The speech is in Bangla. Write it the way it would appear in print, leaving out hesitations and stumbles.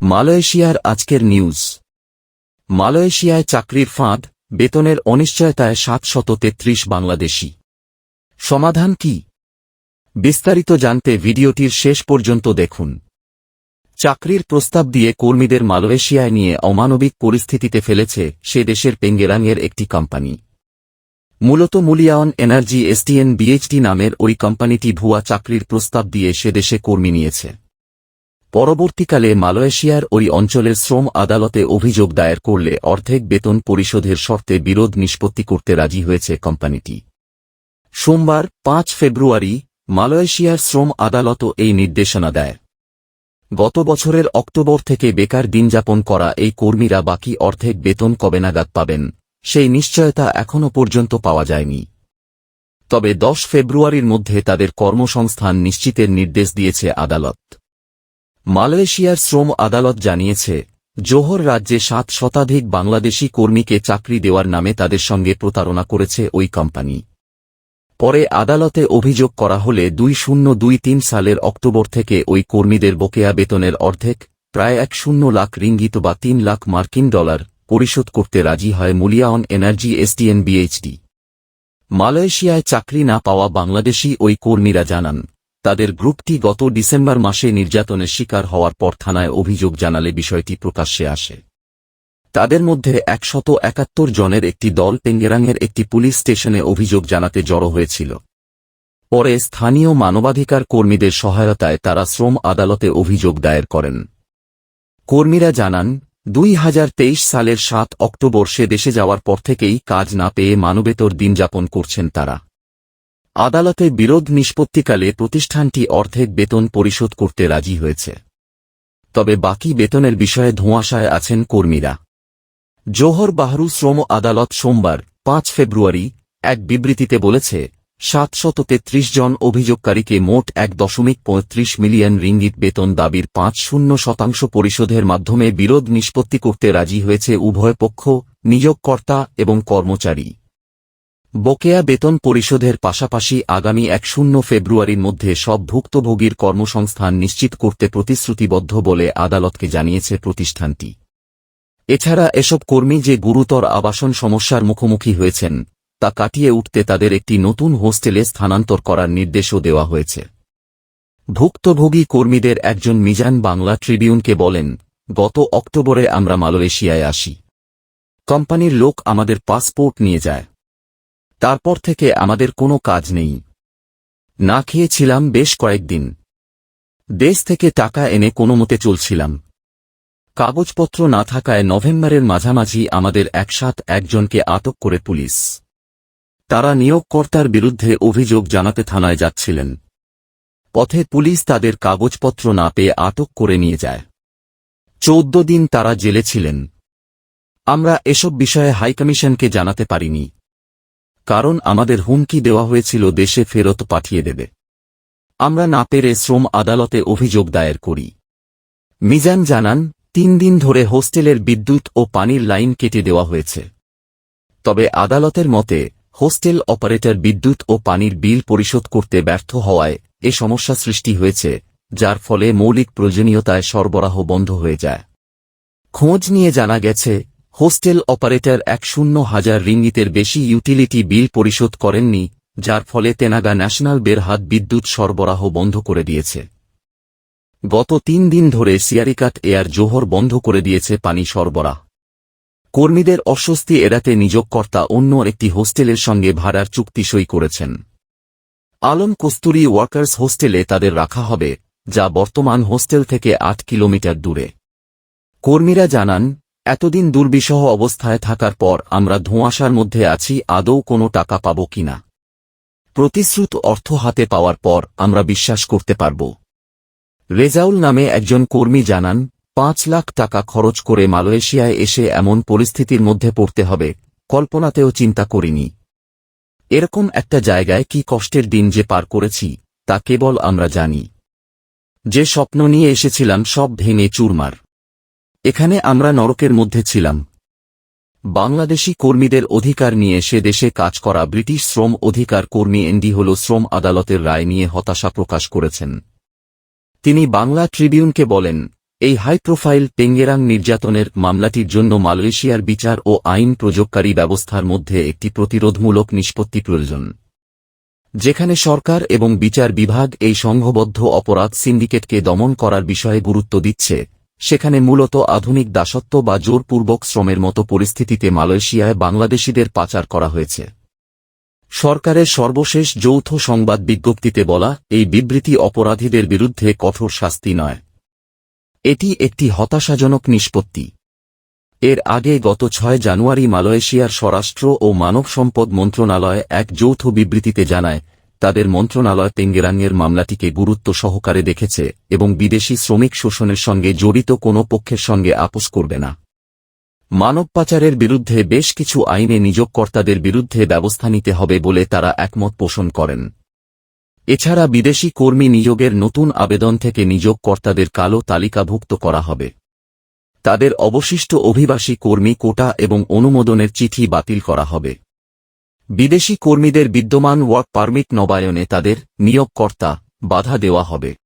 মালয়েশিয়ার আজকের নিউজ। মালয়েশিয়ায় চাকরির ফাঁদ, বেতনের অনিশ্চয়তায় 733 বাংলাদেশি। সমাধান কি? বিস্তারিত জানতে ভিডিওটির শেষ পর্যন্ত দেখুন। চাকরির প্রস্তাব দিয়ে কর্মীদের মালয়েশিয়ায় নিয়ে অমানবিক পরিস্থিতিতে ফেলেছে সে দেশের পেঙ্গেরাংয়ের একটি কোম্পানি। মূলত মুলিয়াওন এনার্জি এসটিএন বিএইচটি নামের ওই কোম্পানিটি ভুয়া চাকরির প্রস্তাব দিয়ে সে দেশে কর্মী নিয়েছে। পরবর্তীকালে মালয়েশিয়ার ওই অঞ্চলের শ্রম আদালতে অভিযোগ দায়ের করলে অর্ধেক বেতন পরিশোধের শর্তে বিরোধ নিষ্পত্তি করতে রাজি হয়েছে কোম্পানিটি। সোমবার 5 ফেব্রুয়ারি মালয়েশিয়ার শ্রম আদালতও এই নির্দেশনা দেয়। গত বছরের অক্টোবর থেকে বেকার দিনযাপন করা এই কর্মীরা বাকি অর্ধেক বেতন কবে নাগাদ পাবেন, সেই নিশ্চয়তা এখনও পর্যন্ত পাওয়া যায়নি। তবে 10 ফেব্রুয়ারির মধ্যে তাদের কর্মসংস্থান নিশ্চিতের নির্দেশ দিয়েছে আদালত। মালয়েশিয়ার শ্রম আদালত জানিয়েছে, জোহর রাজ্যে 7 শতাধিক বাংলাদেশি কর্মীকে চাকরি দেওয়ার নামে তাদের সঙ্গে প্রতারণা করেছে ওই কোম্পানি। পরে আদালতে অভিযোগ করা হলে 2023 সালের অক্টোবর থেকে ওই কর্মীদের বকেয়া বেতনের অর্ধেক, প্রায় 10 লাখ রিঙ্গিত বা 3 লাখ মার্কিন ডলার পরিশোধ করতে রাজি হয় মুলিয়াওন এনার্জি এসটিএন বিএইচটি। মালয়েশিয়ায় চাকরি না পাওয়া বাংলাদেশি ওই কর্মীরা জানান, তাদের গ্রুপটি গত ডিসেম্বর মাসে নির্যাতনের শিকার হওয়ার পর থানায় অভিযোগ জানালে বিষয়টি প্রকাশ্যে আসে। তাদের মধ্যে 171 জনের একটি দল পেঙ্গেরাংয়ের একটি পুলিশ স্টেশনে অভিযোগ জানাতে জড়ো হয়েছিল। পরে স্থানীয় মানবাধিকার কর্মীদের সহায়তায় তারা শ্রম আদালতে অভিযোগ দায়ের করেন। কর্মীরা জানান, 2023 সালের 7 অক্টোবর সে দেশে যাওয়ার পর থেকেই কাজ না পেয়ে মানবেতর দিনযাপন করছেন তারা। আদালতে বিরোধ নিষ্পত্তিকালে প্রতিষ্ঠানটি অর্ধেক বেতন পরিশোধ করতে রাজি হয়েছে। তবে বাকি বেতনের বিষয়ে ধোঁয়াশায় আছেন কর্মীরা। জোহর বাহরু শ্রম আদালত সোমবার 5 ফেব্রুয়ারি এক বিবৃতিতে বলেছে, 733 জন অভিযোগকারীকে মোট 1.35 মিলিয়ন রিঙ্গিত বেতন দাবির 50% পরিশোধের মাধ্যমে বিরোধ নিষ্পত্তি করতে রাজি হয়েছে উভয় পক্ষ, নিয়োগকর্তা এবং কর্মচারী। বকেয়া বেতন পরিশোধের পাশাপাশি আগামী 10 ফেব্রুয়ারির মধ্যে সব ভুক্তভোগীর কর্মসংস্থান নিশ্চিত করতে প্রতিশ্রুতিবদ্ধ বলে আদালতকে জানিয়েছে প্রতিষ্ঠানটি। এছাড়া এসব কর্মী যে গুরুতর আবাসন সমস্যার মুখোমুখি হয়েছেন, তা কাটিয়ে উঠতে তাদের একটি নতুন হোস্টেলে স্থানান্তর করার নির্দেশও দেওয়া হয়েছে। ভুক্তভোগী কর্মীদের একজন মিজান বাংলা ট্রিবিউনকে বলেন, গত অক্টোবরে আমরা মালয়েশিয়ায় আসি। কোম্পানির লোক আমাদের পাসপোর্ট নিয়ে যায়। তারপর থেকে আমাদের কোনো কাজ নেই। না খেয়েছিলাম বেশ কয়েকদিন। দেশ থেকে টাকা এনে কোনোমতে চলছিলাম। কাগজপত্র না থাকায় নভেম্বরের মাঝামাঝি আমাদের একজনকে আটক করে পুলিশ। তারা নিয়োগকর্তার বিরুদ্ধে অভিযোগ জানাতে থানায় যাচ্ছিলেন। পথে পুলিশ তাদের কাগজপত্র না পেয়ে আটক করে নিয়ে যায়। 14 দিন তারা জেলে ছিলেন। আমরা এসব বিষয়ে হাইকমিশনকে জানাতে পারিনি, কারণ আমাদের হুমকি দেওয়া হয়েছিল দেশে ফেরত পাঠিয়ে দেবে। আমরা না পেরে শ্রম আদালতে অভিযোগ দায়ের করি। মিজান জানান, 3 দিন ধরে হোস্টেলের বিদ্যুৎ ও পানির লাইন কেটে দেওয়া হয়েছে। তবে আদালতের মতে, হোস্টেল অপারেটর বিদ্যুৎ ও পানির বিল পরিশোধ করতে ব্যর্থ হওয়ায় এ সমস্যা সৃষ্টি হয়েছে, যার ফলে মৌলিক প্রয়োজনীয়তায় সরবরাহ বন্ধ হয়ে যায়। খোঁজ নিয়ে জানা গেছে, হোস্টেল অপারেটর 100,000 রিঙ্গিতের বেশি ইউটিলিটি বিল পরিশোধ করেননি, যার ফলে তেনাগা ন্যাশনাল বেরহাত বিদ্যুৎ সরবরাহ বন্ধ করে দিয়েছে। গত 3 দিন ধরে সিয়ারিকাট এয়ার জোহর বন্ধ করে দিয়েছে পানি সরবরাহ। কর্মীদের অস্বস্তি এড়াতে নিয়োগকর্তা অন্য একটি হোস্টেলের সঙ্গে ভাড়ার চুক্তি সই করেছেন। আলম কস্তুরী ওয়ার্কার্স হোস্টেলে তাদের রাখা হবে, যা বর্তমান হোস্টেল থেকে 8 কিলোমিটার দূরে। কর্মীরা জানান, এতদিন দুর্বিষহ অবস্থায় থাকার পর আমরা ধোঁয়াশার মধ্যে আছি, আদৌ কোনো টাকা পাব কিনা। প্রতিশ্রুত অর্থ হাতে পাওয়ার পর আমরা বিশ্বাস করতে পারব। রেজাউল নামে একজন কর্মী জানান, 5 লাখ টাকা খরচ করে মালয়েশিয়ায় এসে এমন পরিস্থিতির মধ্যে পড়তে হবে, কল্পনাতেও চিন্তা করিনি। এরকম একটা জায়গায় কি কষ্টের দিন যে পার করেছি, তা কেবল আমরা জানি। যে স্বপ্ন নিয়ে এসেছিলাম সব ভেঙে চুরমার। এখানে আমরা নরকের মধ্যে ছিলাম। বাংলাদেশি কর্মীদের অধিকার নিয়ে সে দেশে কাজ করা ব্রিটিশ শ্রম অধিকার কর্মী এনডি হল শ্রম আদালতের রায় নিয়ে হতাশা প্রকাশ করেছেন। তিনি বাংলা ট্রিবিউনকে বলেন, এই হাই প্রোফাইল তেঙ্গেরাং নির্যাতনের মামলাটির জন্য মালয়েশিয়ার বিচার ও আইন প্রয়োগকারী ব্যবস্থার মধ্যে একটি প্রতিরোধমূলক নিষ্পত্তি প্রয়োজন, যেখানে সরকার এবং বিচার বিভাগ এই সংঘবদ্ধ অপরাধ সিন্ডিকেটকে দমন করার বিষয়ে গুরুত্ব দিচ্ছে। সেখানে মূলত আধুনিক দাসত্ব বা জোরপূর্বক শ্রমের মতো পরিস্থিতিতে মালয়েশিয়ায় বাংলাদেশিদের পাচার করা হয়েছে। সরকারের সর্বশেষ যৌথ সংবাদ বিজ্ঞপ্তিতে বলা এই বিবৃতি অপরাধীদের বিরুদ্ধে কঠোর শাস্তি নয়, এটি একটি হতাশাজনক নিষ্পত্তি। এর আগে গত ৬ জানুয়ারি মালয়েশিয়ার স্বরাষ্ট্র ও মানব সম্পদ মন্ত্রণালয় এক যৌথ বিবৃতিতে জানায়, তাদের মন্ত্রণালয় তেঙ্গেরাংয়ের মামলাটিকে গুরুত্ব সহকারে দেখেছে এবং বিদেশি শ্রমিক শোষণের সঙ্গে জড়িত কোনো পক্ষের সঙ্গে আপোস করবে না। মানব পাচারের বিরুদ্ধে বেশ কিছু আইনে নিয়োগকর্তাদের বিরুদ্ধে ব্যবস্থা নিতে হবে বলে তারা একমত পোষণ করেন। এছাড়া বিদেশি কর্মী নিয়োগের নতুন আবেদন থেকে নিয়োগকর্তাদের কালো তালিকাভুক্ত করা হবে। তাদের অবশিষ্ট অভিবাসী কর্মী কোটা এবং অনুমোদনের চিঠি বাতিল করা হবে। বিদেশি কর্মীদের বিদ্যমান ওয়ার্ক পারমিট নবায়নে তাদের নিয়োগকর্তা বাধা দেওয়া হবে।